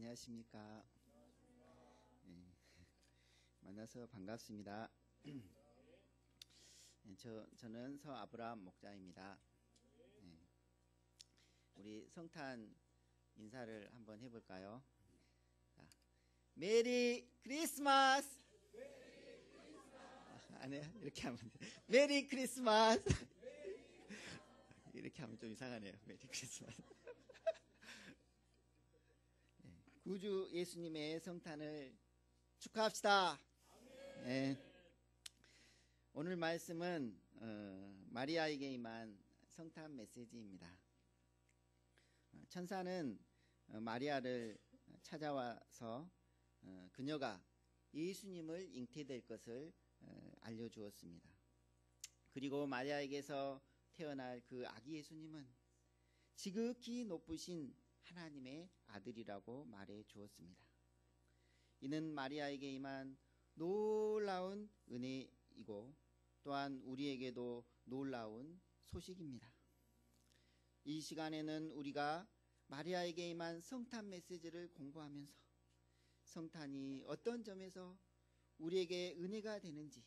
안녕하십니까. 만나서 반갑습니다. 저는 서 아브라함 목자입니다. 우리 성탄 인사를 한번 해볼까요? 자, 메리 크리스마스! 아니야, 이렇게 하면 돼. 메리 크리스마스! 이렇게 하면 좀 이상하네요. 메리 크리스마스. 구주 예수님의 성탄을 축하합시다. 오늘 말씀은 마리아에게 임한 성탄 메시지입니다. 천사는 마리아를 찾아와서 그녀가 예수님을 잉태될 것을 알려주었습니다. 그리고 마리아에게서 태어날 그 아기 예수님은 지극히 높으신 하나님의 아들이라고 말해 주었습니다. 이는 마리아에게 임한 놀라운 은혜이고 또한 우리에게도 놀라운 소식입니다. 이 시간에는 우리가 마리아에게 임한 성탄 메시지를 공부하면서 성탄이 어떤 점에서 우리에게 은혜가 되는지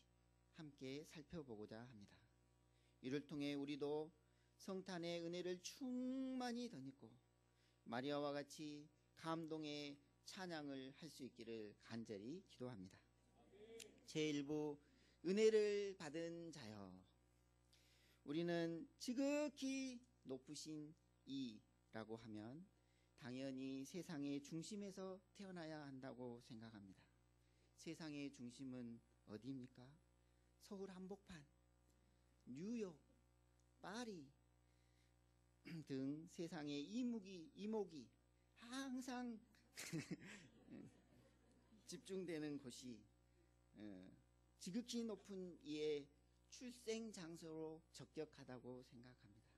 함께 살펴보고자 합니다. 이를 통해 우리도 성탄의 은혜를 충만히 덧입고 마리아와 같이 감동의 찬양을 할 수 있기를 간절히 기도합니다. 제1부 은혜를 받은 자여. 우리는 지극히 높으신 이라고 하면 당연히 세상의 중심에서 태어나야 한다고 생각합니다. 세상의 중심은 어디입니까? 서울 한복판, 뉴욕, 파리 등 세상의 이목이 항상 집중되는 곳이 지극히 높은 이의 출생 장소로 적격하다고 생각합니다.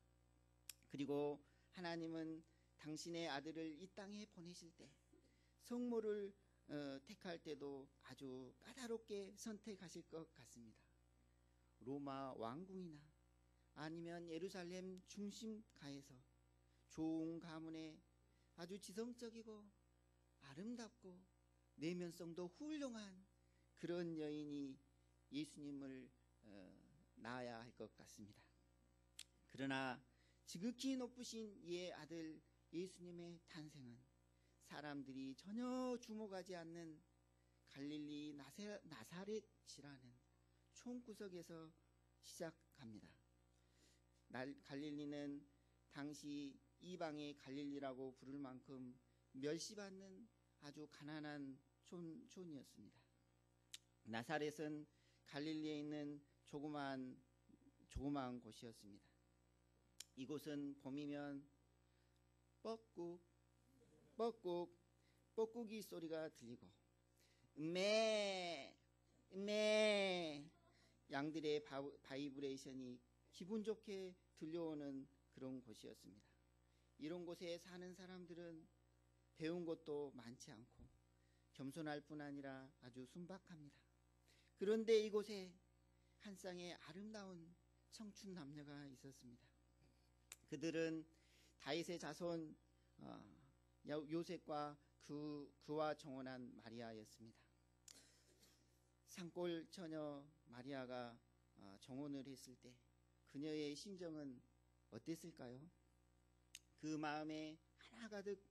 그리고 하나님은 당신의 아들을 이 땅에 보내실 때 성모를 택할 때도 아주 까다롭게 선택하실 것 같습니다. 로마 왕궁이나 아니면 예루살렘 중심가에서 좋은 가문에 아주 지성적이고 아름답고 내면성도 훌륭한 그런 여인이 예수님을 낳아야 할 것 같습니다. 그러나 지극히 높으신 이의 아들 예수님의 탄생은 사람들이 전혀 주목하지 않는 갈릴리 나사렛이라는 총구석에서 시작합니다. 갈릴리는 당시 이방의 갈릴리라고 부를 만큼 멸시받는 아주 가난한 촌이었습니다. 나사렛은 갈릴리에 있는 조그마한 곳이었습니다. 이곳은 봄이면 뻐꾸기 소리가 들리고 음메 양들의 바이브레이션이 기분 좋게 들려오는 그런 곳이었습니다. 이런 곳에 사는 사람들은 배운 것도 많지 않고 겸손할 뿐 아니라 아주 순박합니다. 그런데 이곳에 한 쌍의 아름다운 청춘 남녀가 있었습니다. 그들은 다윗의 자손 요셉과 그와 정혼한 마리아였습니다. 산골 처녀 마리아가 정혼을 했을 때 그녀의 심정은 어땠을까요? 그 마음에 하나가득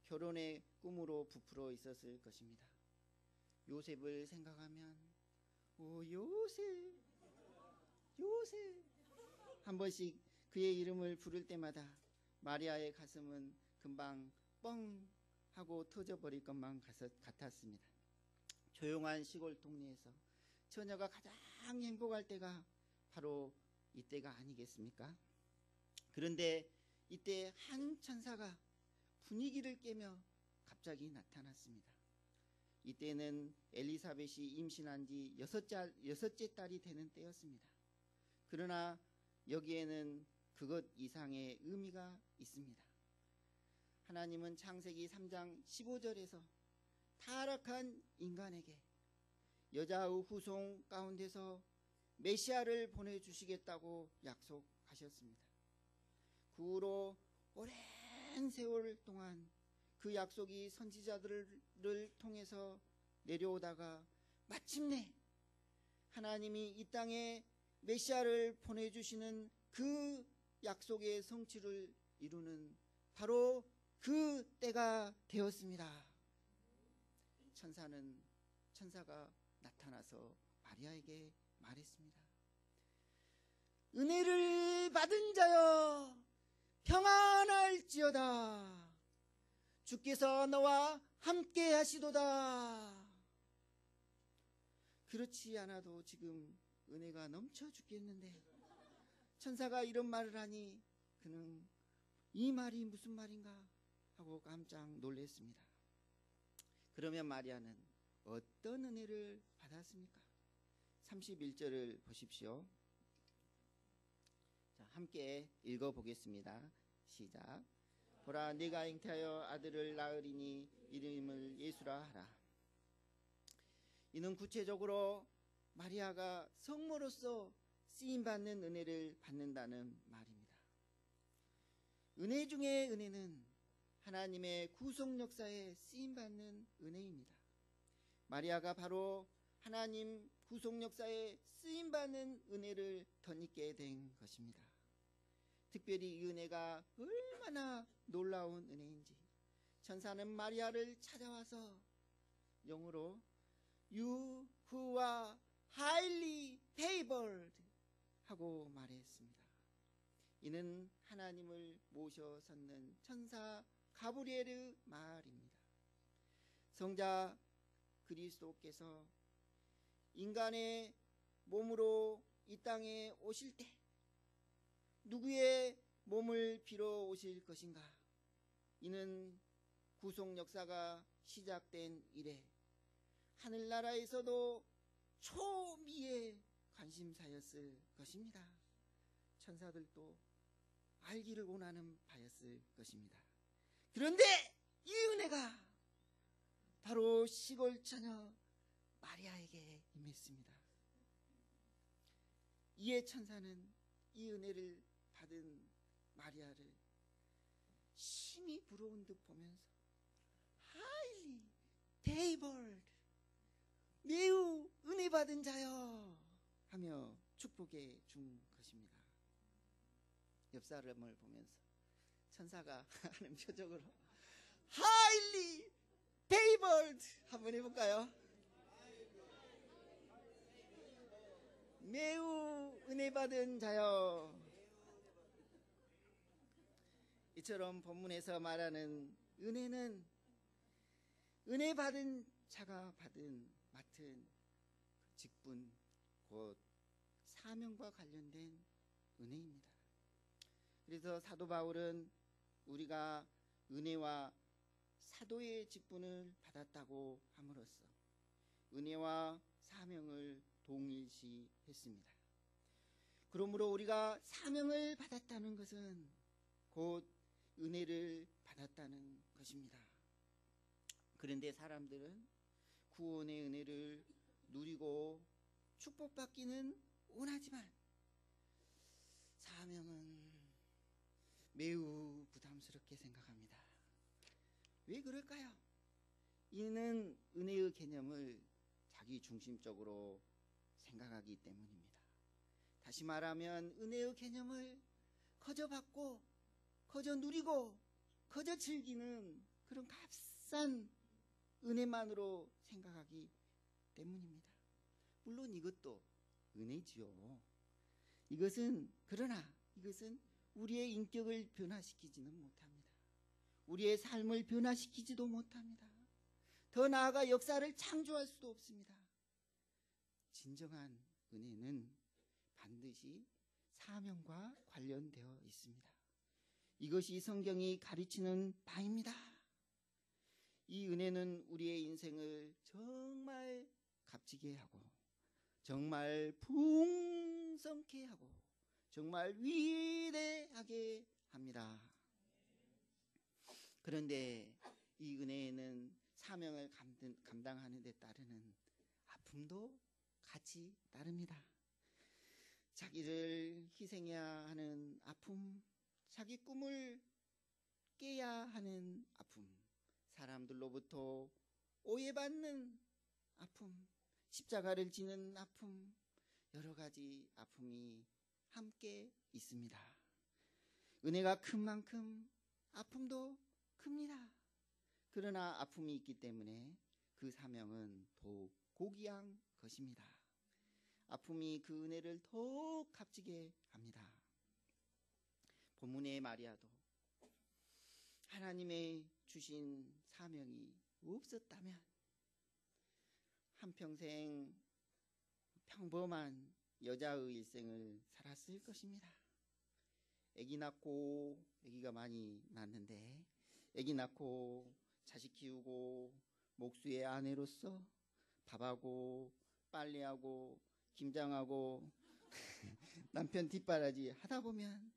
결혼의 꿈으로 부풀어 있었을 것입니다. 요셉을 생각하면 요셉 한 번씩 그의 이름을 부를 때마다 마리아의 가슴은 금방 뻥 하고 터져버릴 것만 같았습니다. 조용한 시골 동네에서 처녀가 가장 행복할 때가 바로 이때가 아니겠습니까? 그런데 이때 한 천사가 분위기를 깨며 갑자기 나타났습니다. 이때는 엘리사벳이 임신한 지 여섯째 딸이 되는 때였습니다. 그러나 여기에는 그것 이상의 의미가 있습니다. 하나님은 창세기 3장 15절에서 타락한 인간에게 여자의 후손 가운데서 메시아를 보내주시겠다고 약속하셨습니다. 그 후로 오랜 세월 동안 그 약속이 선지자들을 통해서 내려오다가 마침내 하나님이 이 땅에 메시아를 보내주시는 그 약속의 성취를 이루는 바로 그 때가 되었습니다. 천사가 나타나서 마리아에게 말했습니다. 은혜를 받은 자여 평안할지어다. 주께서 너와 함께 하시도다. 그렇지 않아도 지금 은혜가 넘쳐 죽겠는데 천사가 이런 말을 하니 그는 이 말이 무슨 말인가 하고 깜짝 놀랐습니다. 그러면 마리아는 어떤 은혜를 받았습니까? 31절을 보십시오. 자, 함께 읽어보겠습니다. 시작. 보라, 네가 잉태하여 아들을 낳으리니 이름을 예수라 하라. 이는 구체적으로 마리아가 성모로서 쓰임받는 은혜를 받는다는 말입니다. 은혜 중에 은혜는 하나님의 구속 역사에 쓰임받는 은혜입니다. 마리아가 바로 하나님 구속 역사에 쓰임받는 은혜를 덧입게 된 것입니다. 특별히 이 은혜가 얼마나 놀라운 은혜인지 천사는 마리아를 찾아와서 영어로 You who are highly favored 하고 말했습니다. 이는 하나님을 모셔 섰는 천사 가브리엘의 말입니다. 성자 그리스도께서 인간의 몸으로 이 땅에 오실 때 누구의 몸을 빌어 오실 것인가? 이는 구속 역사가 시작된 이래 하늘나라에서도 초미의 관심사였을 것입니다. 천사들도 알기를 원하는 바였을 것입니다. 그런데 이 은혜가 바로 시골 처녀 마리아에게 임했습니다. 이에 천사는 이 은혜를 받은 마리아를 심히 부러운 듯 보면서 highly favored, 매우 은혜 받은 자여 하며 축복해 준 것입니다. 옆 사람을 보면서 천사가 하는 표정으로 highly favored 한번 해볼까요? 매우 은혜 받은 자여. 이처럼 본문에서 말하는 은혜는 은혜 받은 자가 맡은 직분, 곧 사명과 관련된 은혜입니다. 그래서 사도 바울은 우리가 은혜와 사도의 직분을 받았다고 함으로써 은혜와 사명을 동일시했습니다. 그러므로 우리가 사명을 받았다는 것은 곧 은혜를 받았다는 것입니다. 그런데 사람들은 구원의 은혜를 누리고 축복받기는 원하지만 사명은 매우 부담스럽게 생각합니다. 왜 그럴까요? 이는 은혜의 개념을 자기 중심적으로 생각하기 때문입니다. 다시 말하면 은혜의 개념을 거저 받고 거저 누리고 거저 즐기는 그런 값싼 은혜만으로 생각하기 때문입니다. 물론 이것도 은혜지요. 그러나 이것은 우리의 인격을 변화시키지는 못합니다. 우리의 삶을 변화시키지도 못합니다. 더 나아가 역사를 창조할 수도 없습니다. 진정한 은혜는 반드시 사명과 관련되어 있습니다. 이것이 성경이 가르치는 바입니다. 이 은혜는 우리의 인생을 정말 값지게 하고 정말 풍성케 하고 정말 위대하게 합니다. 그런데 이 은혜에는 사명을 감당하는 데 따르는 아픔도 같이 따릅니다. 자기를 희생해야 하는 아픔, 자기 꿈을 깨야 하는 아픔, 사람들로부터 오해받는 아픔, 십자가를 지는 아픔, 여러 가지 아픔이 함께 있습니다. 은혜가 큰 만큼 아픔도 큽니다. 그러나 아픔이 있기 때문에 그 사명은 더욱 고귀한 것입니다. 아픔이 그 은혜를 더욱 값지게 합니다. 본문의 마리아도 하나님의 주신 사명이 없었다면 한평생 평범한 여자의 일생을 살았을 것입니다. 아기 낳고, 아기가 많이 낳는데 아기 낳고 자식 키우고 목수의 아내로서 밥하고 빨래하고 김장하고 남편 뒷바라지 하다 보면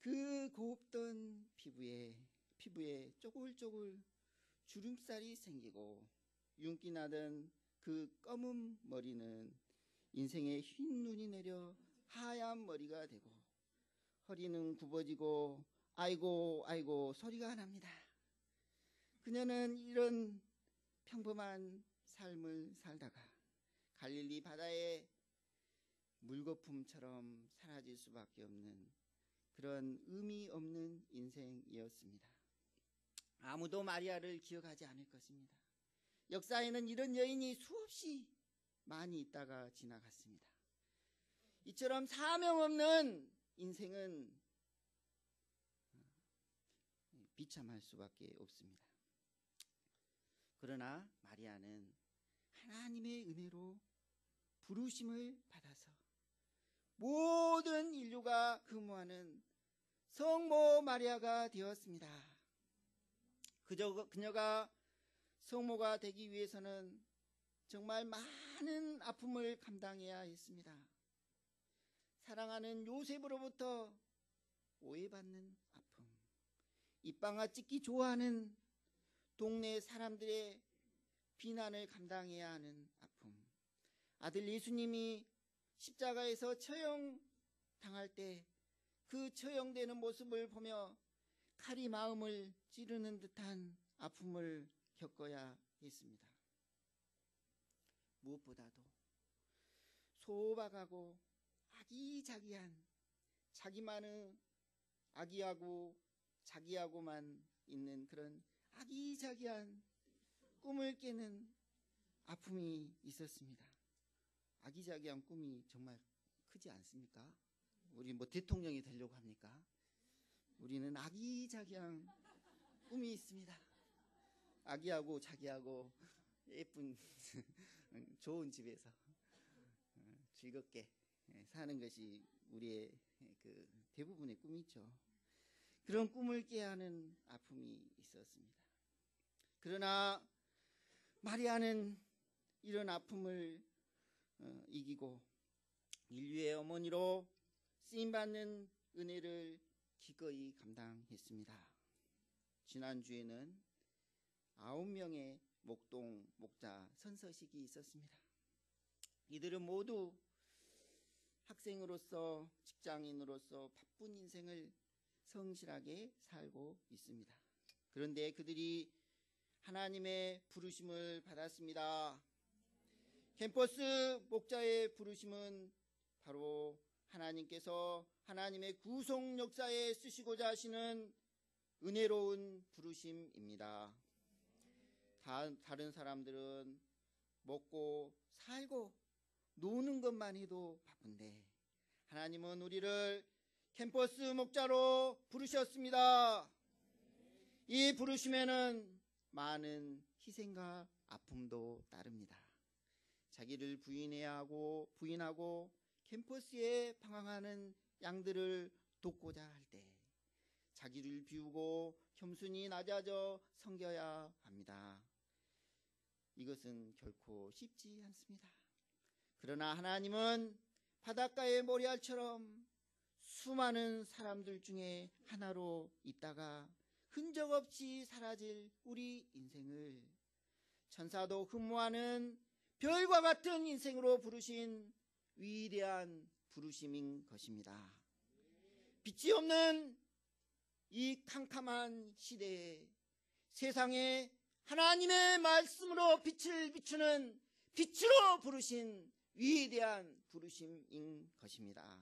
그 곱던 피부에 쪼글쪼글 주름살이 생기고 윤기 나던 그 검은 머리는 인생의 흰 눈이 내려 하얀 머리가 되고 허리는 굽어지고 아이고 아이고 소리가 납니다. 그녀는 이런 평범한 삶을 살다가 갈릴리 바다의 물거품처럼 사라질 수밖에 없는 그런 의미 없는 인생이었습니다. 아무도 마리아를 기억하지 않을 것입니다. 역사에는 이런 여인이 수없이 많이 있다가 지나갔습니다. 이처럼 사명 없는 인생은 비참할 수밖에 없습니다. 그러나 마리아는 하나님의 은혜로 부르심을 받아서 모든 인류가 근무하는 성모 마리아가 되었습니다. 그녀가 성모가 되기 위해서는 정말 많은 아픔을 감당해야 했습니다. 사랑하는 요셉으로부터 오해받는 아픔, 입방아 찍기 좋아하는 동네 사람들의 비난을 감당해야 하는 아픔, 아들 예수님이 십자가에서 처형당할 때 그 처형되는 모습을 보며 칼이 마음을 찌르는 듯한 아픔을 겪어야 했습니다. 무엇보다도 소박하고 아기자기한 자기만의 자기하고만 있는 그런 아기자기한 꿈을 깨는 아픔이 있었습니다. 아기자기한 꿈이 정말 크지 않습니까? 우리 대통령이 되려고 합니까? 우리는 아기자기한 꿈이 있습니다. 아기하고 자기하고 예쁜 좋은 집에서 즐겁게 사는 것이 우리의 그 대부분의 꿈이죠. 그런 꿈을 깨야 하는 아픔이 있었습니다. 그러나 마리아는 이런 아픔을 이기고 인류의 어머니로 쓰임받는 은혜를 기꺼이 감당했습니다. 지난주에는 9명의 목자 선서식이 있었습니다. 이들은 모두 학생으로서 직장인으로서 바쁜 인생을 성실하게 살고 있습니다. 그런데 그들이 하나님의 부르심을 받았습니다. 캠퍼스 목자의 부르심은 바로 하나님께서 하나님의 구속 역사에 쓰시고자 하시는 은혜로운 부르심입니다. 다른 사람들은 먹고 살고 노는 것만 해도 바쁜데 하나님은 우리를 캠퍼스 목자로 부르셨습니다. 이 부르심에는 많은 희생과 아픔도 따릅니다. 자기를 부인하고 캠퍼스에 방황하는 양들을 돕고자 할 때 자기를 비우고 겸손히 낮아져 섬겨야 합니다. 이것은 결코 쉽지 않습니다. 그러나 하나님은 바닷가의 모래알처럼 수많은 사람들 중에 하나로 있다가 흔적 없이 사라질 우리 인생을 천사도 흠모하는 별과 같은 인생으로 부르신 위대한 부르심인 것입니다. 빛이 없는 이 캄캄한 시대에 세상에 하나님의 말씀으로 빛을 비추는 빛으로 부르신 위대한 부르심인 것입니다.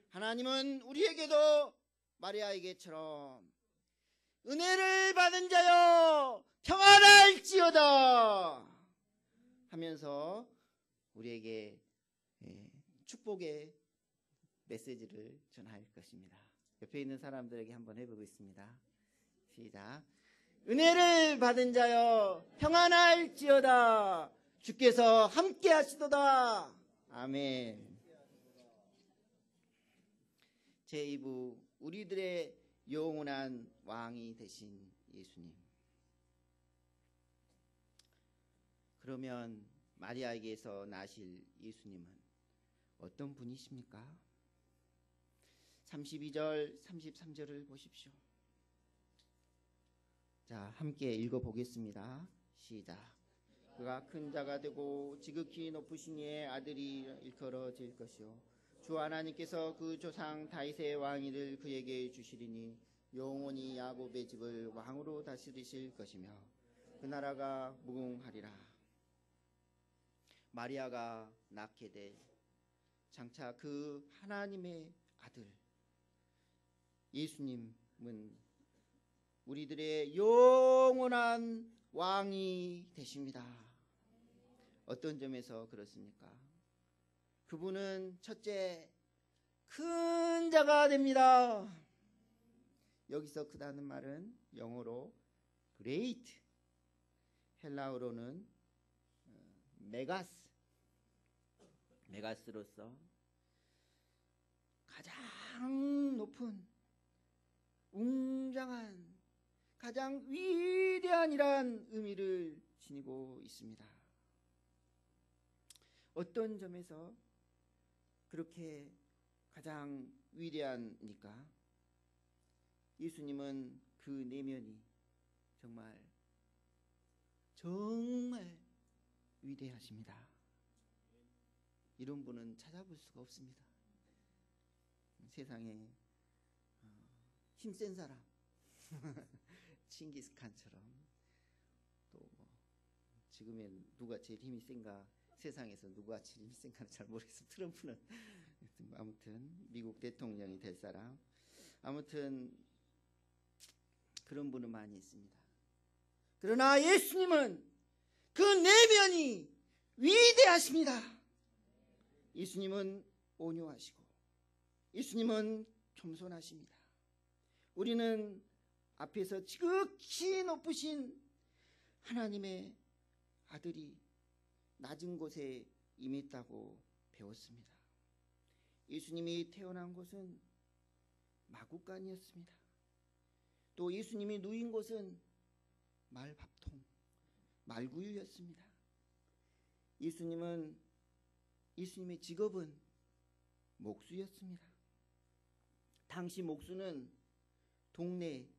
하나님은 우리에게도 마리아에게처럼 은혜를 받은 자여 평안할지어다 하면서 우리에게 축복의 메시지를 전할 것입니다. 옆에 있는 사람들에게 한번 해보겠습니다. 시작. 은혜를 받은 자여 평안할지어다. 주께서 함께 하시도다. 아멘. 제2부 우리들의 영원한 왕이 되신 예수님. 그러면 마리아에게서 나실 예수님은 어떤 분이십니까? 32절, 33절을 보십시오. 자, 함께 읽어보겠습니다. 시작. 그가 큰 자가 되고 지극히 높으신 이의 아들이 일컬어질 것이요 주 하나님께서 그 조상 다윗의 왕위를 그에게 주시리니 영원히 야곱의 집을 왕으로 다스리실 것이며 그 나라가 무궁하리라. 마리아가 낳게 될 장차 그 하나님의 아들 예수님은 우리들의 영원한 왕이 되십니다. 어떤 점에서 그렇습니까? 그분은 첫째, 큰 자가 됩니다. 여기서 크다는 말은 영어로 great, 헬라어로는 메가스로서 가장 높은, 웅장한, 가장 위대한이란 의미를 지니고 있습니다. 어떤 점에서 그렇게 가장 위대하니까? 예수님은 그 내면이 정말 위대하십니다. 이런 분은 찾아볼 수가 없습니다. 세상에 힘센 사람 칭기스칸처럼 또 지금엔 누가 제일 힘이 센가 세상에서 누가 제일 힘이 센가는 잘 모르겠어요. 트럼프는 아무튼 미국 대통령이 될 사람 아무튼 그런 분은 많이 있습니다. 그러나 예수님은 그 내면이 위대하십니다. 예수님은 온유하시고 예수님은 겸손하십니다. 우리는 앞에서 지극히 높으신 하나님의 아들이 낮은 곳에 임했다고 배웠습니다. 예수님이 태어난 곳은 마구간이었습니다. 또 예수님이 누인 곳은 말밥통, 말구유였습니다. 예수님의 직업은 목수였습니다. 당시 목수는 동네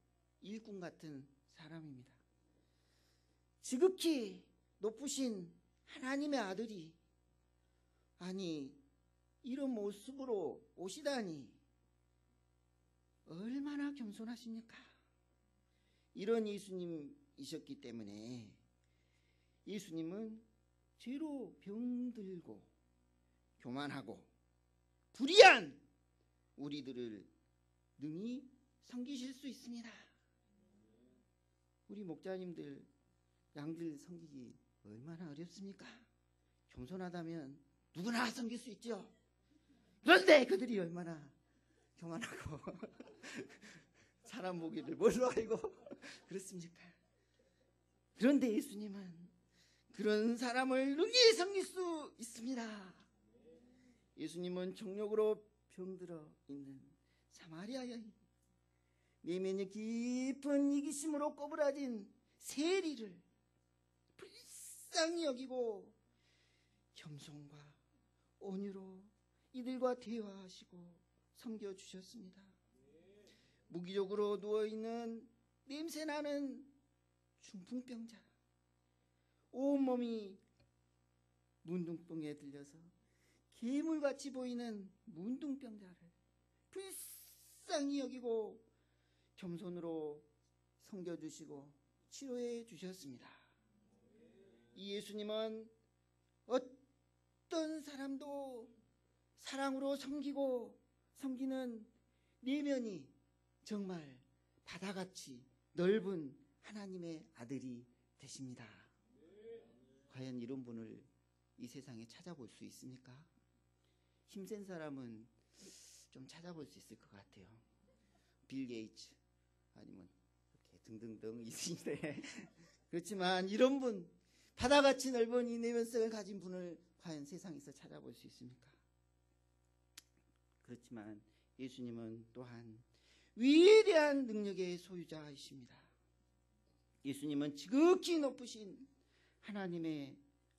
일꾼 같은 사람입니다. 지극히 높으신 하나님의 아들이 아니 이런 모습으로 오시다니 얼마나 겸손하십니까? 이런 예수님이셨기 때문에 예수님은 죄로 병들고 교만하고 불의한 우리들을 능히 섬기실 수 있습니다. 우리 목자님들 양들 섬기기 얼마나 어렵습니까? 겸손하다면 누구나 섬길 수 있죠. 그런데 그들이 얼마나 교만하고 사람 보기를 뭘로 알고 그렇습니까? 그런데 예수님은 그런 사람을 능히 섬길 수 있습니다. 예수님은 정욕으로 병들어 있는 사마리아 여인, 내면이 깊은 이기심으로 꼬부라진 세리를 불쌍히 여기고 겸손과 온유로 이들과 대화하시고 섬겨주셨습니다. 무기력으로 누워있는 냄새나는 중풍병자, 온몸이 문둥병에 들려서 괴물같이 보이는 문둥병자를 불쌍히 여기고 겸손으로 섬겨주시고 치료해 주셨습니다. 이 예수님은 어떤 사람도 사랑으로 섬기는 내면이 정말 바다같이 넓은 하나님의 아들이 되십니다. 과연 이런 분을 이 세상에 찾아볼 수 있습니까? 힘센 사람은 좀 찾아볼 수 있을 것 같아요. 빌 게이츠 아니면 이렇게 등등등 있으신데 그렇지만 이런 분, 바다같이 넓은 이 내면성을 가진 분을 과연 세상에서 찾아볼 수 있습니까? 그렇지만 예수님은 또한 위대한 능력의 소유자이십니다. 예수님은 지극히 높으신 하나님의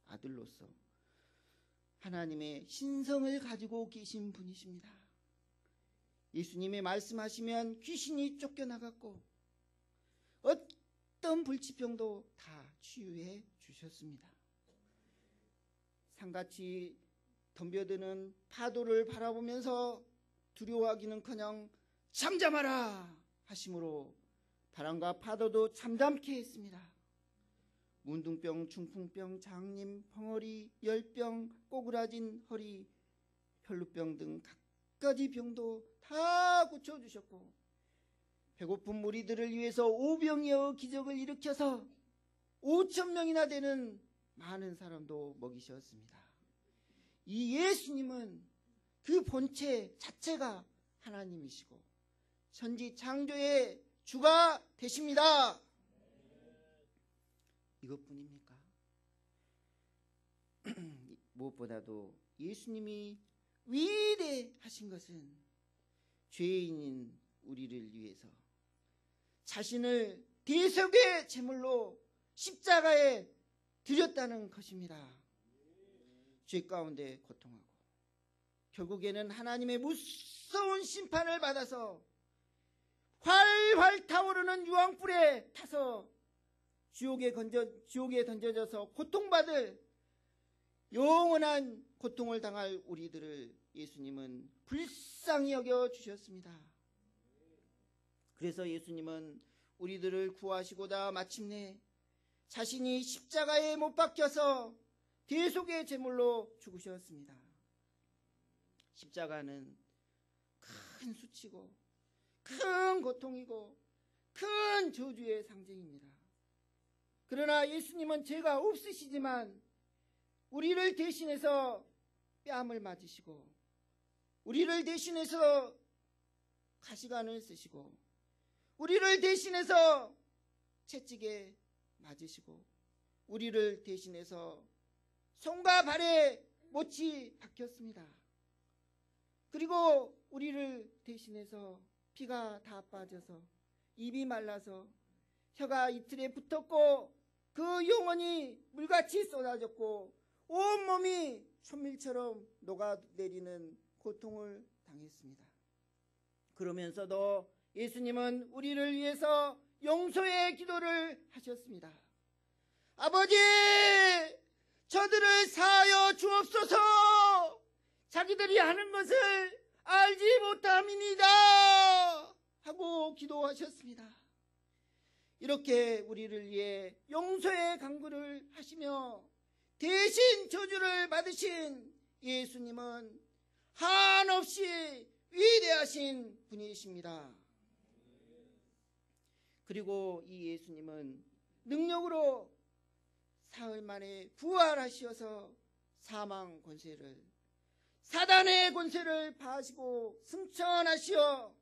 아들로서 하나님의 신성을 가지고 계신 분이십니다. 예수님의 말씀하시면 귀신이 쫓겨나갔고 어떤 불치병도 다 치유해 주셨습니다. 산같이 덤벼드는 파도를 바라보면서 두려워하기는커녕 잠잠하라 하심으로 바람과 파도도 잠잠케 했습니다. 문둥병, 중풍병, 장님, 벙어리, 열병, 꼬그라진 허리, 혈루병 등 각가지 병도 다 고쳐주셨고 배고픈 무리들을 위해서 오병이어 기적을 일으켜서 5,000명이나 되는 많은 사람도 먹이셨습니다. 이 예수님은 그 본체 자체가 하나님이시고 천지 창조의 주가 되십니다. 이것뿐입니까? 무엇보다도 예수님이 위대하신 것은 죄인인 우리를 위해서 자신을 대속의 제물로 십자가에 드렸다는 것입니다. 죄 가운데 고통하고 결국에는 하나님의 무서운 심판을 받아서 활활 타오르는 유황불에 타서 지옥에 던져져서 고통받을 영원한 고통을 당할 우리들을 예수님은 불쌍히 여겨 주셨습니다. 그래서 예수님은 우리들을 구하시고자 마침내 자신이 십자가에 못 박혀서 대속의 제물로 죽으셨습니다. 십자가는 큰 수치고 큰 고통이고 큰 저주의 상징입니다. 그러나 예수님은 죄가 없으시지만 우리를 대신해서 뺨을 맞으시고 우리를 대신해서 가시관을 쓰시고 우리를 대신해서 채찍에 맞으시고 우리를 대신해서 손과 발에 못이 박혔습니다. 그리고 우리를 대신해서 피가 다 빠져서 입이 말라서 혀가 이틀에 붙었고 그 영혼이 물같이 쏟아졌고 온몸이 천밀처럼 녹아내리는 고통을 당했습니다. 그러면서도 예수님은 우리를 위해서 용서의 기도를 하셨습니다. 아버지, 저들을 사하여 주옵소서. 자기들이 하는 것을 알지 못함이니이다 하고 기도하셨습니다. 이렇게 우리를 위해 용서의 간구를 하시며 대신 저주를 받으신 예수님은 한없이 위대하신 분이십니다. 그리고 이 예수님은 능력으로 사흘 만에 부활하셔서 사망 권세를, 사단의 권세를 파하시고 승천하시어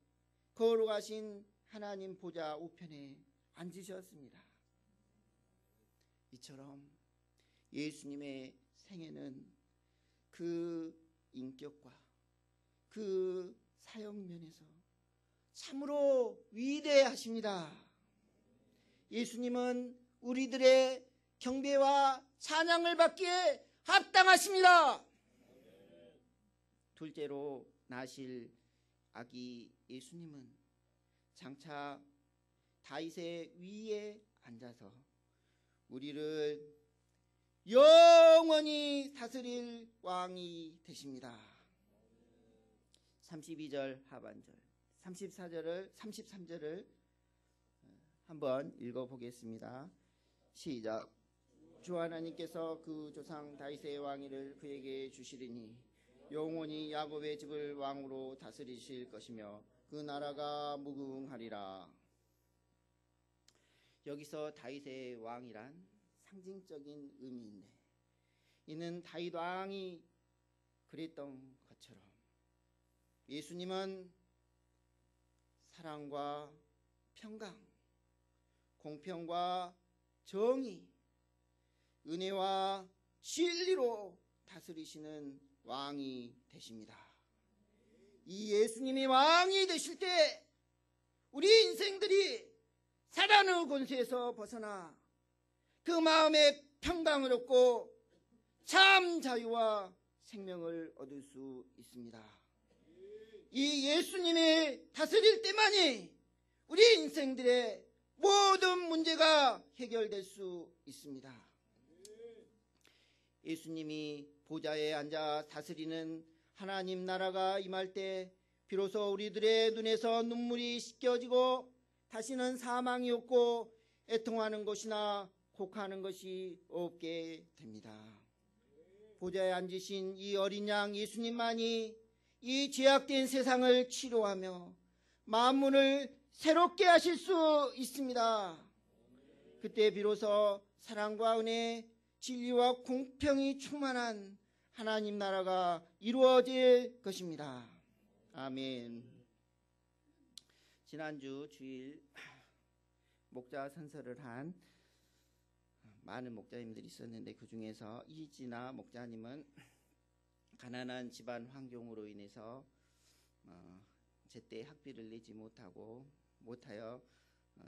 거룩하신 하나님 보좌 우편에 앉으셨습니다. 이처럼 예수님의 생애는 그 인격과 그 사역면에서 참으로 위대하십니다. 예수님은 우리들의 경배와 찬양을 받기에 합당하십니다. 둘째로 나실 아기 예수님은 장차 다윗의 위에 앉아서 우리를 영원히 다스릴 왕이 되십니다. 32절 하반절, 33절을 한번 읽어보겠습니다. 시작. 주 하나님께서 그 조상 다윗의 왕위를 그에게 주시리니 영원히 야곱의 집을 왕으로 다스리실 것이며 그 나라가 무궁하리라. 여기서 다윗의 왕이란 상징적인 의미인데, 이는 다윗 왕이 그랬던 것처럼 예수님은 사랑과 평강, 공평과 정의, 은혜와 진리로 다스리시는 왕이 되십니다. 이 예수님이 왕이 되실 때 우리 인생들이 사단의 권세에서 벗어나 그 마음에 평강을 얻고 참 자유와 생명을 얻을 수 있습니다. 이 예수님이 다스릴 때만이 우리 인생들의 모든 문제가 해결될 수 있습니다. 예수님이 보좌에 앉아 다스리는 하나님 나라가 임할 때 비로소 우리들의 눈에서 눈물이 씻겨지고 다시는 사망이 없고 애통하는 것이나 곡하는 것이 없게 됩니다. 보좌에 앉으신 이 어린 양 예수님만이 이 죄악된 세상을 치료하며 만물을 새롭게 하실 수 있습니다. 그때 비로소 사랑과 은혜, 진리와 공평이 충만한 하나님 나라가 이루어질 것입니다. 아멘. 지난주 주일 목자 선서를 한 많은 목자님들이 있었는데, 그 중에서 이진아 목자님은 가난한 집안 환경으로 인해서 제때 학비를 내지 못하여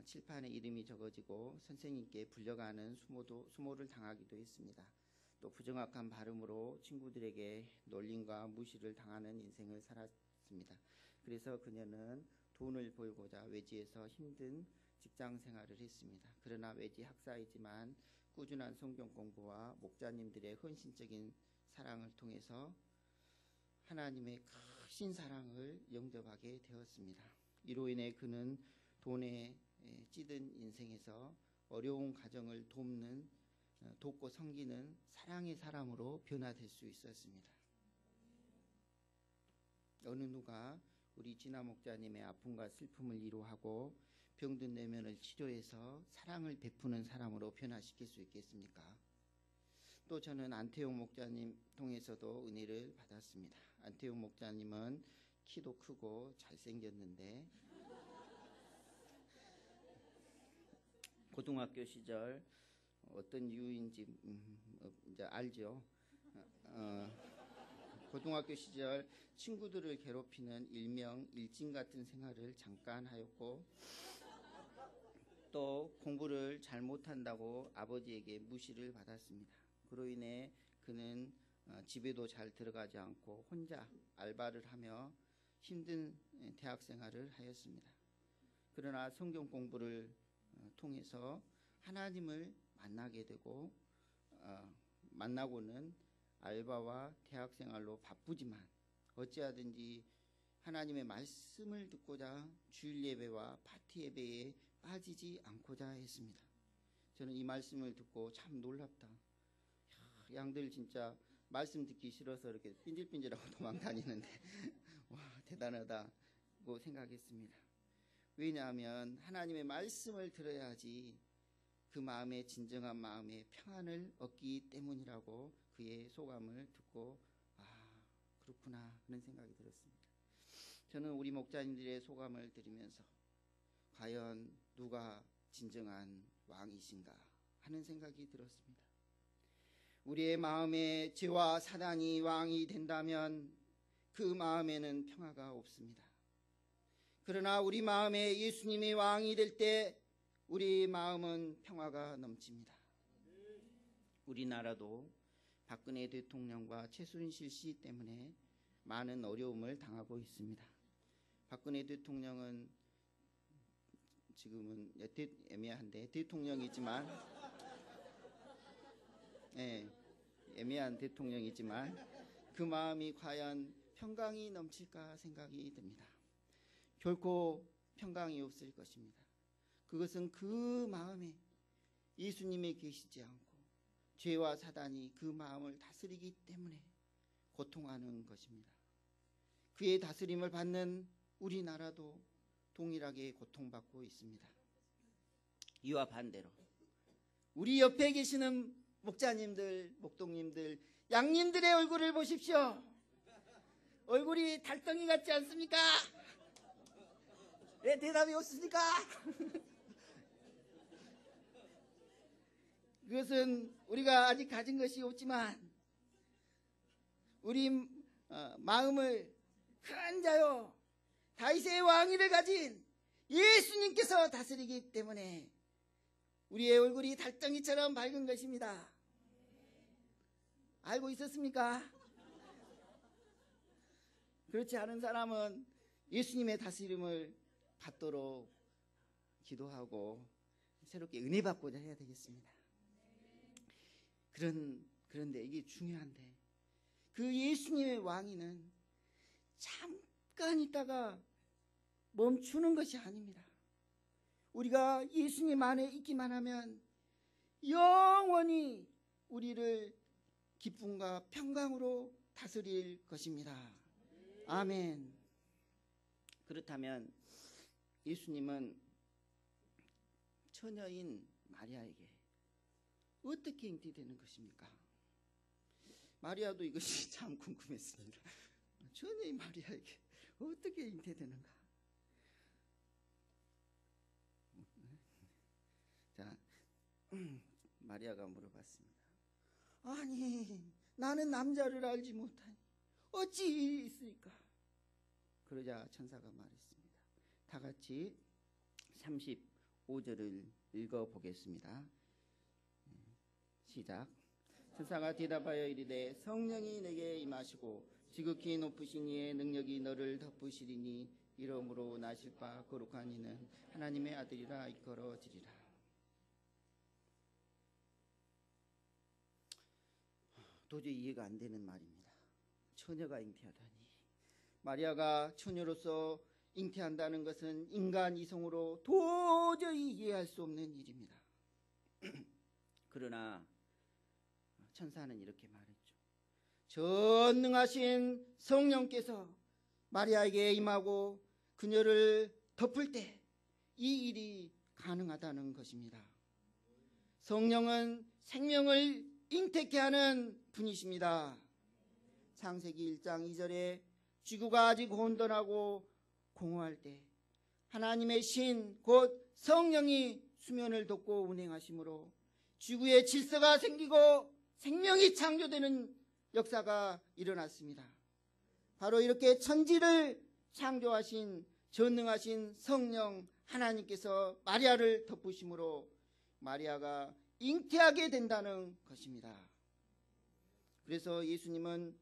칠판에 이름이 적어지고 선생님께 불려가는 수모를 당하기도 했습니다. 또 부정확한 발음으로 친구들에게 놀림과 무시를 당하는 인생을 살았습니다. 그래서 그녀는 돈을 벌고자 외지에서 힘든 직장 생활을 했습니다. 그러나 외지 학사이지만 꾸준한 성경 공부와 목자님들의 헌신적인 사랑을 통해서 하나님의 크신 사랑을 영접하게 되었습니다. 이로 인해 그는 돈에 찌든 인생에서 어려운 가정을 돕고 섬기는 사랑의 사람으로 변화될 수 있었습니다. 어느 누가 우리 진아 목자님의 아픔과 슬픔을 위로하고 병든 내면을 치료해서 사랑을 베푸는 사람으로 변화시킬 수 있겠습니까? 또 저는 안태용 목자님 통해서도 은혜를 받았습니다. 안태용 목자님은 키도 크고 잘생겼는데 고등학교 시절 어떤 이유인지 이제 알죠. 고등학교 시절 친구들을 괴롭히는 일명 일진 같은 생활을 잠깐 하였고, 또 공부를 잘 못한다고 아버지에게 무시를 받았습니다. 그로 인해 그는 집에도 잘 들어가지 않고 혼자 알바를 하며 힘든 대학 생활을 하였습니다. 그러나 성경 공부를 통해서 하나님을 만나게 되고 만나고는 알바와 대학 생활로 바쁘지만 어찌하든지 하나님의 말씀을 듣고자 주일 예배와 파티 예배에 빠지지 않고자 했습니다. 저는 이 말씀을 듣고 참 놀랍다. 양들 진짜 말씀 듣기 싫어서 이렇게 삔질삔질하고 도망다니는데 와, 대단하다고 생각했습니다. 왜냐하면 하나님의 말씀을 들어야지 그 마음의 진정한 마음의 평안을 얻기 때문이라고 그의 소감을 듣고 그렇구나 하는 생각이 들었습니다. 저는 우리 목자님들의 소감을 들으면서 과연 누가 진정한 왕이신가 하는 생각이 들었습니다. 우리의 마음에 죄와 사단이 왕이 된다면 그 마음에는 평화가 없습니다. 그러나 우리 마음에 예수님이 왕이 될 때 우리 마음은 평화가 넘칩니다. 우리나라도 박근혜 대통령과 최순실 씨 때문에 많은 어려움을 당하고 있습니다. 박근혜 대통령은 지금은 애매한데 대통령이지만 애매한 대통령이지만 그 마음이 과연 평강이 넘칠까 생각이 듭니다. 결코 평강이 없을 것입니다. 그것은 그 마음에 예수님이 계시지 않고 죄와 사단이 그 마음을 다스리기 때문에 고통하는 것입니다. 그의 다스림을 받는 우리나라도 동일하게 고통받고 있습니다. 이와 반대로 우리 옆에 계시는 목자님들, 목동님들, 양님들의 얼굴을 보십시오. 얼굴이 달덩이 같지 않습니까? 왜 대답이 없습니까? 그것은 우리가 아직 가진 것이 없지만 우리 마음을 큰 자요 다윗의 왕위를 가진 예수님께서 다스리기 때문에 우리의 얼굴이 달덩이처럼 밝은 것입니다. 알고 있었습니까? 그렇지 않은 사람은 예수님의 다스림을 받도록 기도하고 새롭게 은혜 받고자 해야 되겠습니다. 그런데 이게 중요한데 그 예수님의 왕위는 잠깐 있다가 멈추는 것이 아닙니다. 우리가 예수님 안에 있기만 하면 영원히 우리를 기쁨과 평강으로 다스릴 것입니다. 아멘. 그렇다면 예수님은 처녀인 마리아에게 어떻게 잉태되는 것입니까? 마리아도 이것이 참 궁금했습니다. 처녀인 마리아에게 어떻게 잉태되는가? 자, 마리아가 물어봤습니다. 아니, 나는 남자를 알지 못하니 어찌 일이 있으리까? 그러자 천사가 말했습니다. 다 같이 35절을 읽어보겠습니다. 시작. 천사가 대답하여 이르되 성령이 내게 임하시고 지극히 높으신 이의 능력이 너를 덮으시리니 이러므로 나실 바 거룩한 이는 하나님의 아들이라 일컬어지리라. 도저히 이해가 안 되는 말입니다. 처녀가 잉태하다니. 마리아가 처녀로서 잉태한다는 것은 인간 이성으로 도저히 이해할 수 없는 일입니다. 그러나 천사는 이렇게 말했죠. 전능하신 성령께서 마리아에게 임하고 그녀를 덮을 때 이 일이 가능하다는 것입니다. 성령은 생명을 잉태케 하는 분이십니다. 창세기 1장 2절에 지구가 아직 혼돈하고 공허할 때 하나님의 신 곧 성령이 수면을 덮고 운행하심으로 지구에 질서가 생기고 생명이 창조되는 역사가 일어났습니다. 바로 이렇게 천지를 창조하신 전능하신 성령 하나님께서 마리아를 덮으심으로 마리아가 잉태하게 된다는 것입니다. 그래서 예수님은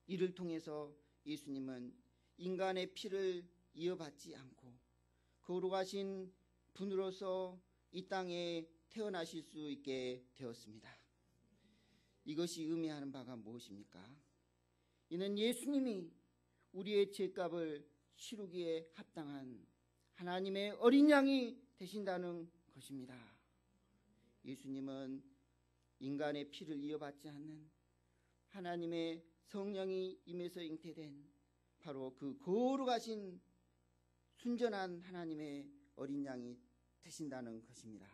이를 통해서 예수님은 인간의 피를 이어받지 않고 거룩하신 분으로서 이 땅에 태어나실 수 있게 되었습니다. 이것이 의미하는 바가 무엇입니까? 이는 예수님이 우리의 죄값을 치르기에 합당한 하나님의 어린 양이 되신다는 것입니다. 예수님은 인간의 피를 이어받지 않는 하나님의 성령이 임해서 잉태된 바로 그 거룩하신 순전한 하나님의 어린 양이 되신다는 것입니다.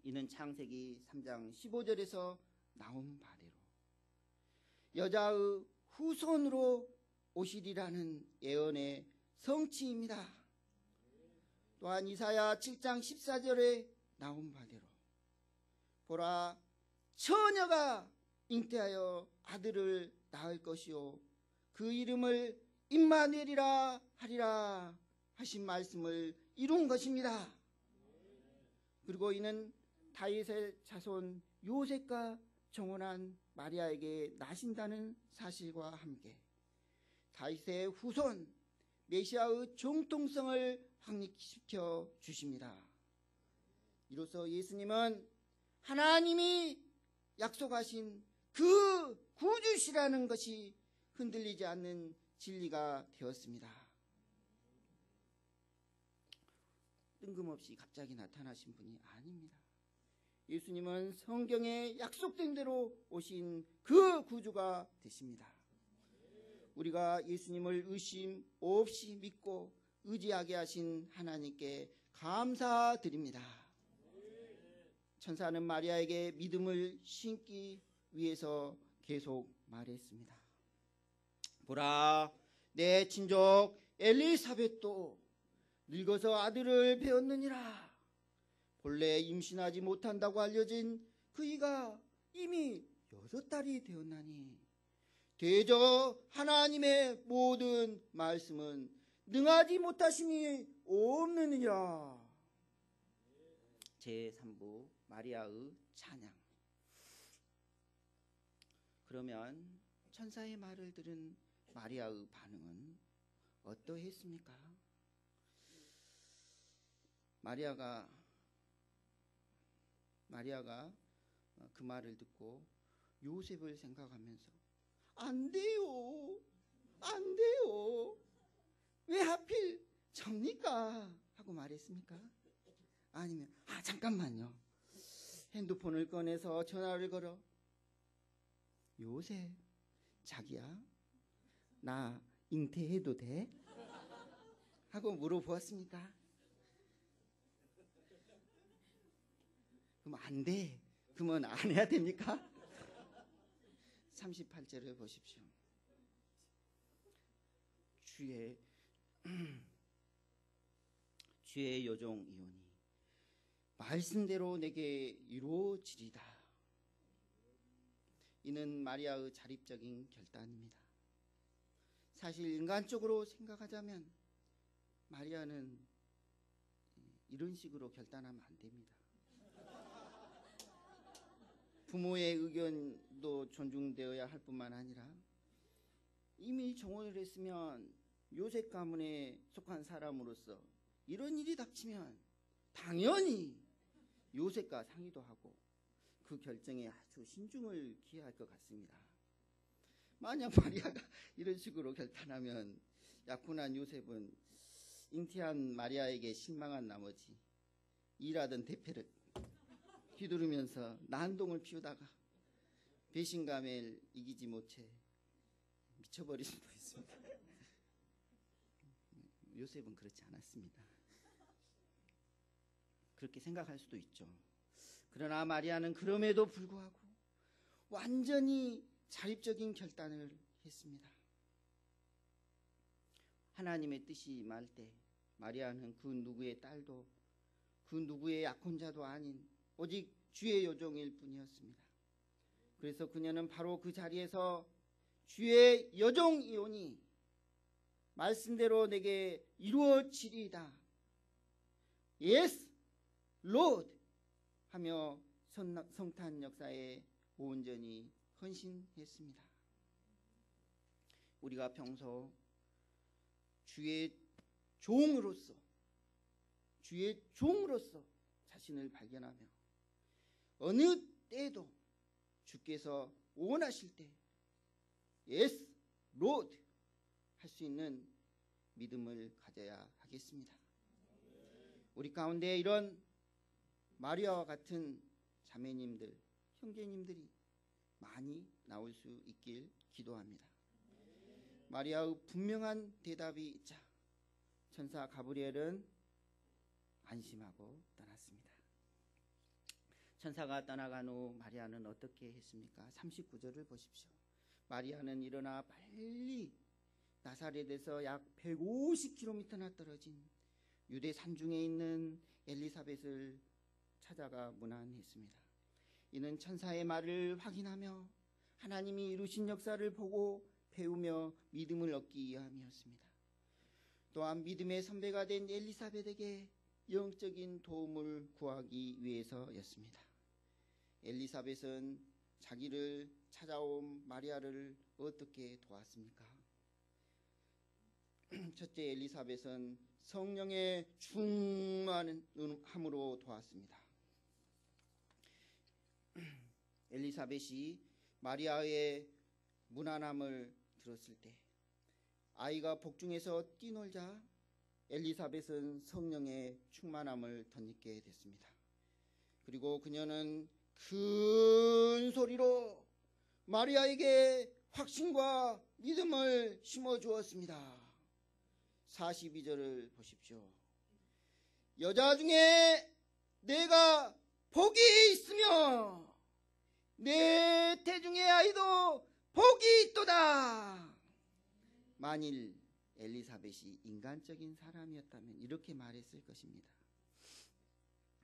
이는 창세기 3장 15절에서 나온 바대로 여자의 후손으로 오시리라는 예언의 성취입니다. 또한 이사야 7장 14절에 나온 바대로 보라 처녀가 잉태하여 아들을 낳을 것이요 그 이름을 임마누엘이라 하리라 하신 말씀을 이룬 것입니다. 그리고 이는 다윗의 자손 요셉과 정혼한 마리아에게 나신다는 사실과 함께 다윗의 후손 메시아의 정통성을 확립시켜 주십니다. 이로써 예수님은 하나님이 약속하신 그 구주시라는 것이 흔들리지 않는 진리가 되었습니다. 뜬금없이 갑자기 나타나신 분이 아닙니다. 예수님은 성경에 약속된 대로 오신 그 구주가 되십니다. 우리가 예수님을 의심 없이 믿고 의지하게 하신 하나님께 감사드립니다. 천사는 마리아에게 믿음을 심기 위해서 계속 말했습니다. 보라, 내 친족 엘리사벳도 늙어서 아들을 배웠느니라. 본래 임신하지 못한다고 알려진 그이가 이미 6달이 되었나니 대저 하나님의 모든 말씀은 능하지 못하심이 없느니라. 제3부 마리아의 찬양. 그러면 천사의 말을 들은 마리아의 반응은 어떠했습니까? 마리아가 그 말을 듣고 요셉을 생각하면서 안 돼요, 안 돼요, 왜 하필 접니까? 하고 말했습니까? 아니면 잠깐만요, 핸드폰을 꺼내서 전화를 걸어 요셉, 자기야, 나 잉태해도 돼? 하고 물어보았습니까? 그럼 안 돼. 그러면 안 해야 됩니까? 38절을 보십시오. 주의 여종 이오니 말씀대로 내게 이루어지리다. 이는 마리아의 자립적인 결단입니다. 사실 인간적으로 생각하자면 마리아는 이런 식으로 결단하면 안 됩니다. 부모의 의견도 존중되어야 할 뿐만 아니라 이미 정혼을 했으면 요셉 가문에 속한 사람으로서 이런 일이 닥치면 당연히 요셉과 상의도 하고 그 결정에 아주 신중을 기해할 것 같습니다. 만약 마리아가 이런 식으로 결단하면 약혼한 요셉은 잉태한 마리아에게 실망한 나머지 일하던 대패를 휘두르면서 난동을 피우다가 배신감을 이기지 못해 미쳐버릴 수도 있습니다. 요셉은 그렇지 않았습니다. 그렇게 생각할 수도 있죠. 그러나 마리아는 그럼에도 불구하고 완전히 자립적인 결단을 했습니다. 하나님의 뜻이 임할 때 마리아는 그 누구의 딸도 그 누구의 약혼자도 아닌 오직 주의 여종일 뿐이었습니다. 그래서 그녀는 바로 그 자리에서 주의 여종이오니 말씀대로 내게 이루어지리이다. Yes, Lord 하며 성탄 역사에 온전히 헌신했습니다. 우리가 평소 주의 종으로서 자신을 발견하며 어느 때에도 주께서 원하실 때 Yes, Lord 할 수 있는 믿음을 가져야 하겠습니다. 우리 가운데 이런 마리아와 같은 자매님들, 형제님들이 많이 나올 수 있길 기도합니다. 마리아의 분명한 대답이 있자 천사 가브리엘은 안심하고 떠났습니다. 천사가 떠나간 후 마리아는 어떻게 했습니까? 39절을 보십시오. 마리아는 일어나 빨리 나사렛에서 약 150km나 떨어진 유대 산중에 있는 엘리사벳을 찾아가 문안했습니다. 이는 천사의 말을 확인하며 하나님이 이루신 역사를 보고 배우며 믿음을 얻기 위함이었습니다. 또한 믿음의 선배가 된 엘리사벳에게 영적인 도움을 구하기 위해서였습니다. 엘리사벳은 자기를 찾아온 마리아를 어떻게 도왔습니까? 첫째, 엘리사벳은 성령의 충만함으로 도왔습니다. 엘리사벳이 마리아의 문안함을 들었을 때 아이가 복중에서 뛰놀자 엘리사벳은 성령의 충만함을 덧입게 됐습니다. 그리고 그녀는 큰 소리로 마리아에게 확신과 믿음을 심어주었습니다. 42절을 보십시오. 여자 중에 내가 복이 있으며 내 태중의 아이도 복이 있도다. 만일 엘리사벳이 인간적인 사람이었다면 이렇게 말했을 것입니다.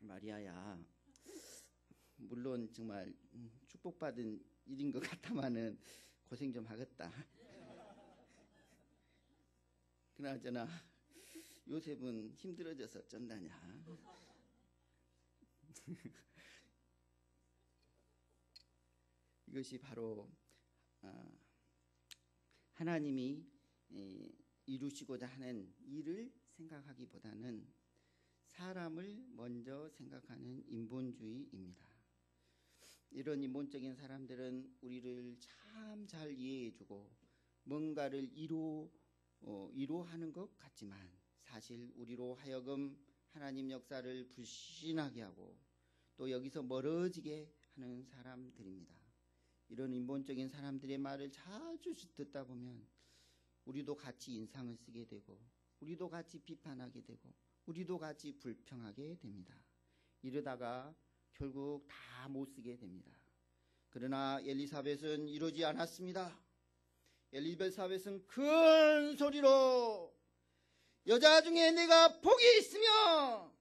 마리아야, 물론 정말 축복받은 일인 것 같다마는 고생 좀 하겠다. 그나저나 요셉은 힘들어져서 어쩐다냐. 이것이 바로 하나님이 이루시고자 하는 일을 생각하기보다는 사람을 먼저 생각하는 인본주의입니다. 이런 인본적인 사람들은 우리를 참 잘 이해해주고 뭔가를 이루하는 것 같지만 사실 우리로 하여금 하나님 역사를 불신하게 하고 또 여기서 멀어지게 하는 사람들입니다. 이런 인본적인 사람들의 말을 자주 듣다 보면 우리도 같이 인상을 쓰게 되고 우리도 같이 비판하게 되고 우리도 같이 불평하게 됩니다. 이러다가 결국 다 못 쓰게 됩니다. 그러나 엘리사벳은 이러지 않았습니다. 엘리사벳은 큰 소리로 여자 중에 내가 복이 있으며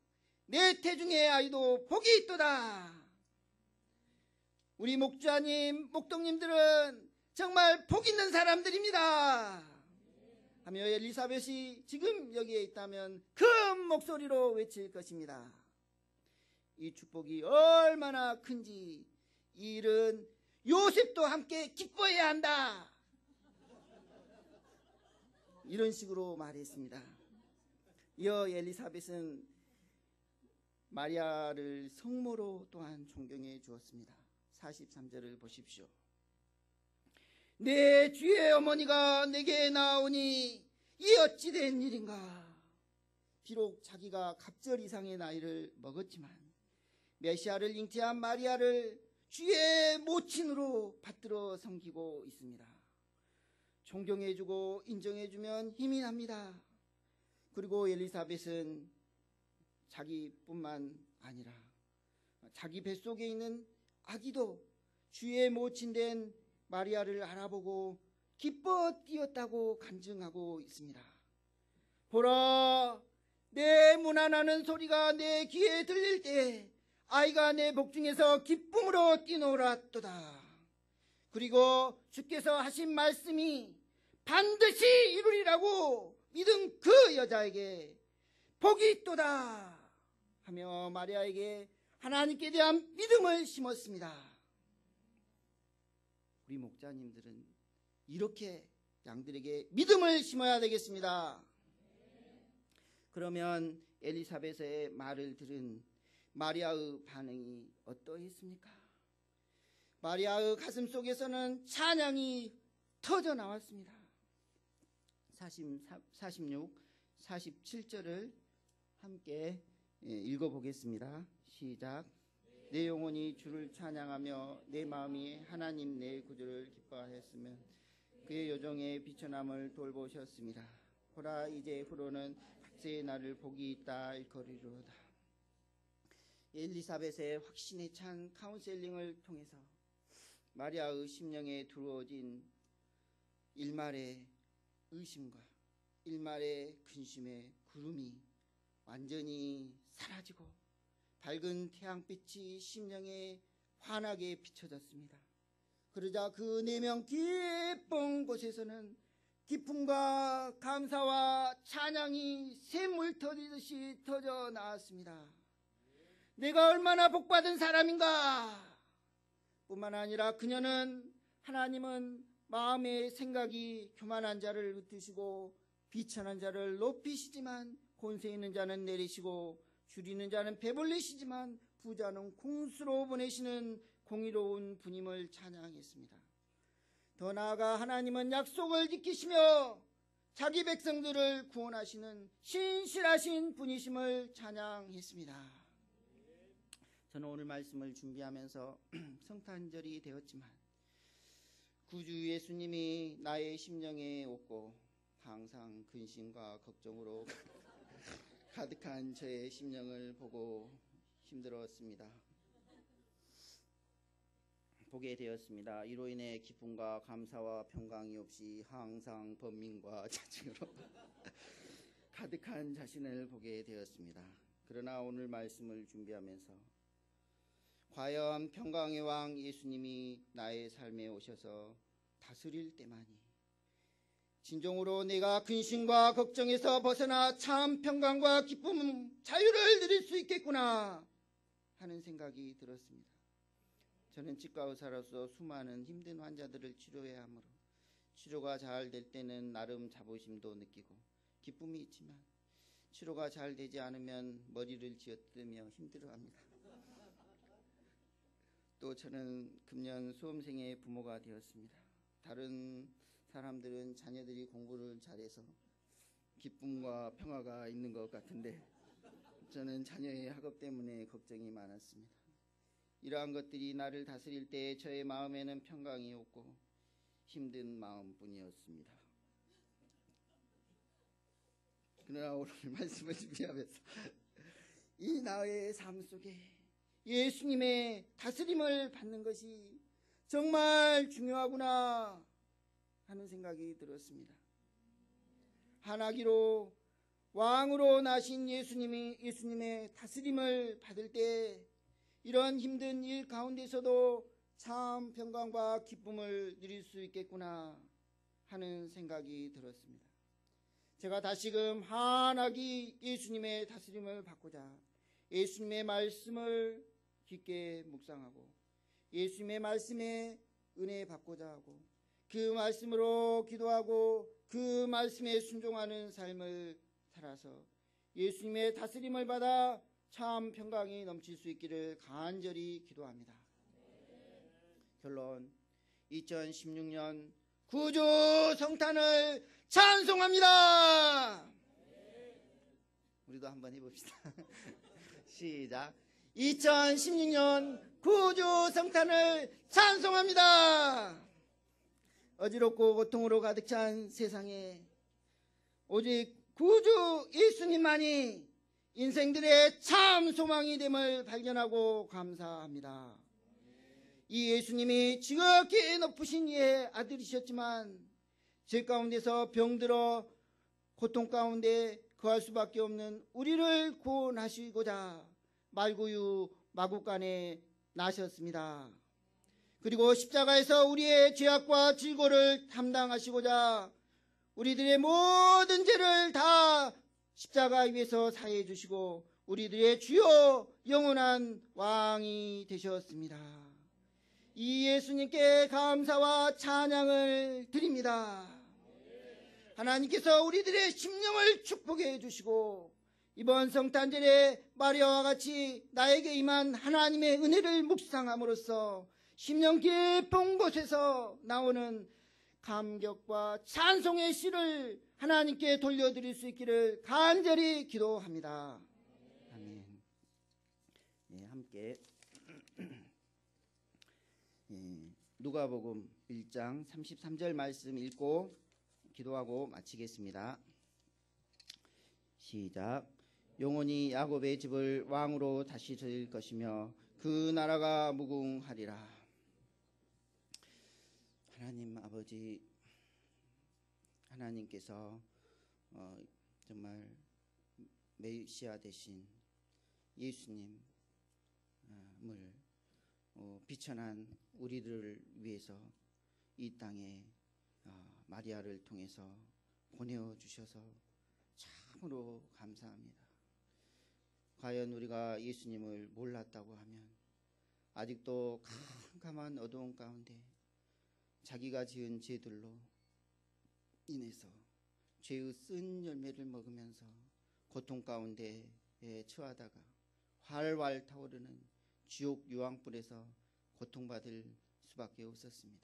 내 태중의 아이도 복이 있도다. 우리 목자님, 목동님들은 정말 복 있는 사람들입니다 하며 엘리사벳이 지금 여기에 있다면 큰 목소리로 외칠 것입니다. 이 축복이 얼마나 큰지 이 일은 요셉도 함께 기뻐해야 한다. 이런 식으로 말했습니다. 이어 엘리사벳은 마리아를 성모로 또한 존경해 주었습니다. 43절을 보십시오. 내 주의 어머니가 내게 나오니 이 어찌 된 일인가. 비록 자기가 갑절 이상의 나이를 먹었지만 메시아를 잉태한 마리아를 주의 모친으로 받들어 섬기고 있습니다. 존경해주고 인정해주면 힘이 납니다. 그리고 엘리사벳은 자기뿐만 아니라 자기 뱃속에 있는 아기도 주의 모친된 마리아를 알아보고 기뻐 뛰었다고 간증하고 있습니다. 보라, 내 문안하는 소리가 내 귀에 들릴 때 아이가 내 복중에서 기쁨으로 뛰놀았도다. 그리고 주께서 하신 말씀이 반드시 이루리라고 믿은 그 여자에게 복이 있도다 하며 마리아에게 하나님께 대한 믿음을 심었습니다. 우리 목자님들은 이렇게 양들에게 믿음을 심어야 되겠습니다. 그러면 엘리사벳의 말을 들은 마리아의 반응이 어떠했습니까? 마리아의 가슴 속에서는 찬양이 터져 나왔습니다. 46, 47절을 함께 읽어보겠습니다. 시작. 내 영혼이 주를 찬양하며 내 마음이 하나님 내 구주를 기뻐하였으면 그의 여정에 비천함을 돌보셨습니다. 보라, 이제 후로는 각세의 날을 복이 있다 일거리로다. 엘리사벳의 확신에 찬 카운셀링을 통해서 마리아의 심령에 두어진 일말의 의심과 일말의 근심의 구름이 완전히 사라지고 밝은 태양빛이 심령에 환하게 비춰졌습니다. 그러자 그 내면 깊은 곳에서는 기쁨과 감사와 찬양이 샘물 터지듯이 터져 나왔습니다. 내가 얼마나 복받은 사람인가. 뿐만 아니라 그녀는 하나님은 마음의 생각이 교만한 자를 흩으시고 비천한 자를 높이시지만 권세 있는 자는 내리시고 줄이는 자는 배불리시지만 부자는 궁수로 보내시는 공의로운 분임을 찬양했습니다. 더 나아가 하나님은 약속을 지키시며 자기 백성들을 구원하시는 신실하신 분이심을 찬양했습니다. 저는 오늘 말씀을 준비하면서 성탄절이 되었지만 구주 예수님이 나의 심령에 없고 항상 근심과 걱정으로 가득한 저의 심령을 보고 힘들었습니다. 보게 되었습니다. 이로 인해 기쁨과 감사와 평강이 없이 항상 번민과 짜증으로 가득한 자신을 보게 되었습니다. 그러나 오늘 말씀을 준비하면서 과연 평강의 왕 예수님이 나의 삶에 오셔서 다스릴 때만이 진정으로 내가 근심과 걱정에서 벗어나 참 평강과 기쁨, 자유를 누릴 수 있겠구나 하는 생각이 들었습니다. 저는 치과 의사로서 수많은 힘든 환자들을 치료해야 하므로 치료가 잘 될 때는 나름 자부심도 느끼고 기쁨이 있지만 치료가 잘 되지 않으면 머리를 쥐어뜯으며 힘들어합니다. 또 저는 금년 수험생의 부모가 되었습니다. 다른 사람들은 자녀들이 공부를 잘해서 기쁨과 평화가 있는 것 같은데 저는 자녀의 학업 때문에 걱정이 많았습니다. 이러한 것들이 나를 다스릴 때 저의 마음에는 평강이 없고 힘든 마음뿐이었습니다. 그러나 오늘 말씀을 준비하면서 이 나의 삶 속에 예수님의 다스림을 받는 것이 정말 중요하구나 하는 생각이 들었습니다. 하나기로 왕으로 나신 예수님의 다스림을 받을 때 이런 힘든 일 가운데서도 참 평강과 기쁨을 누릴 수 있겠구나 하는 생각이 들었습니다. 제가 다시금 환하게 예수님의 다스림을 받고자 예수님의 말씀을 깊게 묵상하고 예수님의 말씀에 은혜 받고자 하고 그 말씀으로 기도하고 그 말씀에 순종하는 삶을 살아서 예수님의 다스림을 받아 참 평강이 넘칠 수 있기를 간절히 기도합니다. 결론 2016년 구주 성탄을 찬송합니다. 우리도 한번 해봅시다. 시작. 2016년 구주 성탄을 찬송합니다. 어지럽고 고통으로 가득 찬 세상에 오직 구주 예수님만이 인생들의 참 소망이 됨을 발견하고 감사합니다. 이 예수님이 지극히 높으신 이의 아들이셨지만 죄 가운데서 병들어 고통 가운데 거할 수밖에 없는 우리를 구원하시고자 말구유 마구간에 나셨습니다. 그리고 십자가에서 우리의 죄악과 질고를 담당하시고자 우리들의 모든 죄를 다 십자가 위에서 사해 주시고 우리들의 주요 영원한 왕이 되셨습니다. 이 예수님께 감사와 찬양을 드립니다. 하나님께서 우리들의 심령을 축복해 주시고 이번 성탄절에 마리아와 같이 나에게 임한 하나님의 은혜를 묵상함으로써 심령 깊은 곳에서 나오는 감격과 찬송의 시를 하나님께 돌려드릴 수 있기를 간절히 기도합니다. 아멘. 예, 함께 누가복음 1장 33절 말씀 읽고 기도하고 마치겠습니다. 시작. 영원히 야곱의 집을 왕으로 다시 지을 것이며 그 나라가 무궁하리라. 하나님 아버지, 하나님께서 정말 메시아 되신 예수님을 비천한 우리들을 위해서 이 땅에 마리아를 통해서 보내주셔서 참으로 감사합니다. 과연 우리가 예수님을 몰랐다고 하면 아직도 캄캄한 어두운 가운데 자기가 지은 죄들로 인해서 죄의 쓴 열매를 먹으면서 고통 가운데 처하다가 활활 타오르는 지옥 유황불에서 고통받을 수밖에 없었습니다.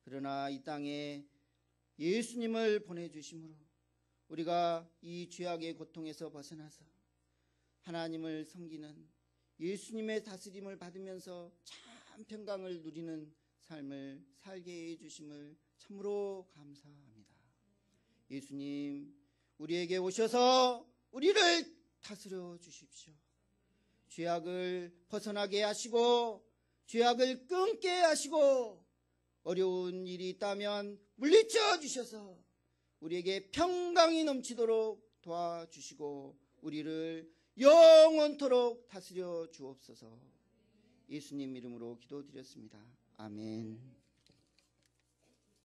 그러나 이 땅에 예수님을 보내주심으로 우리가 이 죄악의 고통에서 벗어나서 하나님을 섬기는 예수님의 다스림을 받으면서 참 평강을 누리는 삶을 살게 해주심을 참으로 감사합니다. 예수님, 우리에게 오셔서 우리를 다스려 주십시오. 죄악을 벗어나게 하시고 죄악을 끊게 하시고 어려운 일이 있다면 물리쳐 주셔서 우리에게 평강이 넘치도록 도와주시고 우리를 영원토록 다스려 주옵소서. 예수님 이름으로 기도드렸습니다. 아멘.